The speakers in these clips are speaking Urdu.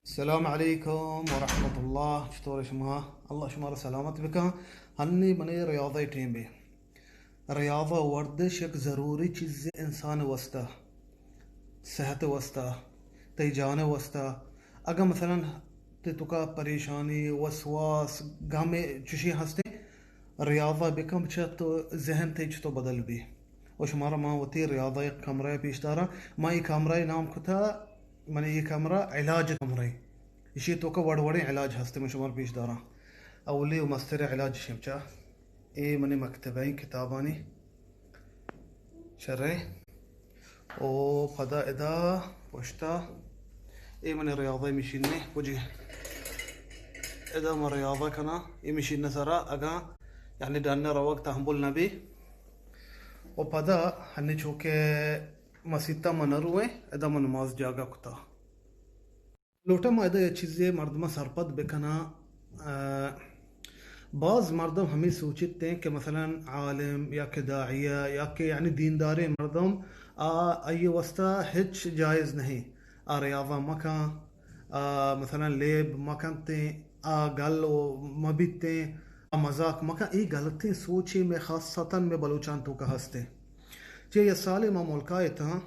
السلام عليكم ورحمة الله. شطور شما الله شمار سلامت بك. هني بني رياضة ٹیم بي رياضة ورزش ایک ضروری چیز انسان واسطہ صحت واسطہ تی جان واسطہ. اگر مثلا تو کا پریشانی وسواس گام چشی ہستے ریاضہ بکم چھ تو ذہن تی تو بدل بھی. وشمارا ما وتی ریاضة ایک کمرہ پیش دارا ما یہ کمرہ نام کتا من یہ کمرہ علاج کمرہ اشی تو کا وڑوڑے علاج ہستے میں شمار پیش دارا. اولی و مستر علاج شمچا اے من مکتبی کتابانی شرع او پدا ادا پشتا اے من ریاضة مشین وجه ادا من ریاضة کنا اے مشین سرا اگا يعني دانا روق تحمل نبی و پدا ہنی چوکے مسیطہ منروے ادا من نماز جاگا کتا لوٹا ما ادا یہ چیزیں مردمہ سرپد بکنا. بعض مردم ہمیں سوچتے ہیں کہ مثلا عالم یا کہ داعیہ یا کہ یعنی دیندار مردم ای وسطہ ہچ جائز نہیں ریاضہ مکان مثلا لیب مکانتے گل و مبیتے مذاق مکان ای غلطی سوچی میں خاصتاً میں بلوچان تو کا ہستے یہ سال ما ملکائے تھا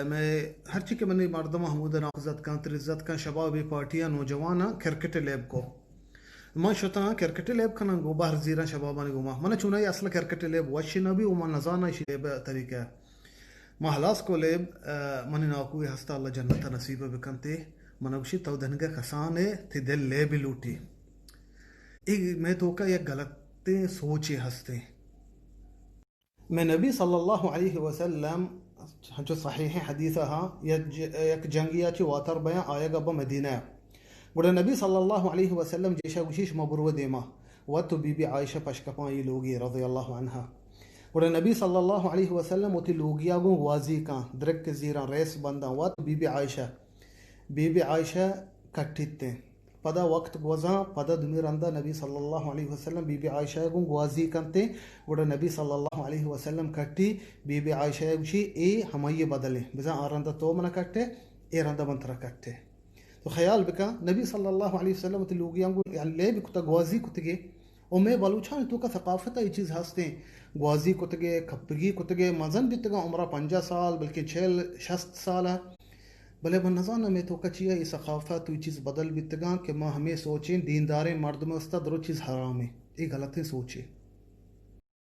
میں ہر چی کے منی مردم حمود ناقضت کان ترزت کان شبابی پارٹیاں نوجوانا کرکٹ لیب کو ما شتا کرکٹ لیب کنا گو باہر زیرا شبابانی گو ما چونا یہ اصلا کرکٹ لیب وشی نبی وما نزانا شی لیب طریقہ ما حلاس کو لیب منی ناکوی ہستا اللہ جنت نصیب بکنتے منوشی تو دنگا کسانے تھی دل لیب لوٹی میں تو کا یہ غلطیں سوچے ہستے. میں نبی صلی اللہ علیہ وسلم جو صحیح حدیثہ ہاں یک جنگیا چی واتر بیاں آیا گا با مدینہ گوڑا نبی صلی اللہ علیہ وسلم جیشا گوشیش مبرو دیما واتو بی بی عائشہ پشکپاں یہ لوگی رضی اللہ عنہ گوڑا نبی صلی اللہ علیہ وسلم وتی لوگیا گو وازی کان درک زیران ریس بندان واتو بی بی عائشہ کٹھتے پدا وقت گوزاں پدا دمیر اندہ نبی صلی اللہ علیہ وسلم بی بی عائشہ کو گوازی کنتے گوڑا نبی صلی اللہ علیہ وسلم کٹی بی بی عائشہ گوشی اے ہمائی بدلے بزا آرندہ تو منہ کٹے اے رندہ منترہ کٹے. تو خیال بکا نبی صلی اللہ علیہ وسلم تی لوگیاں گو لے بھی کتا گوازی کتگے او میں بلوچان تو کا ثقافت یہ چیز ہستے گوازی کتگے کپگی کتگے مزن بیتگا عمرہ 50 سال بلکہ 60 سالہ بلے بنظانہ میں تو کچیا یہ ثقافت تو چیز بدل بیتگاں کہ ما ہمیں سوچیں دیندار مرد میں استاد رو چیز حرام ہے یہ غلطیں سوچیں.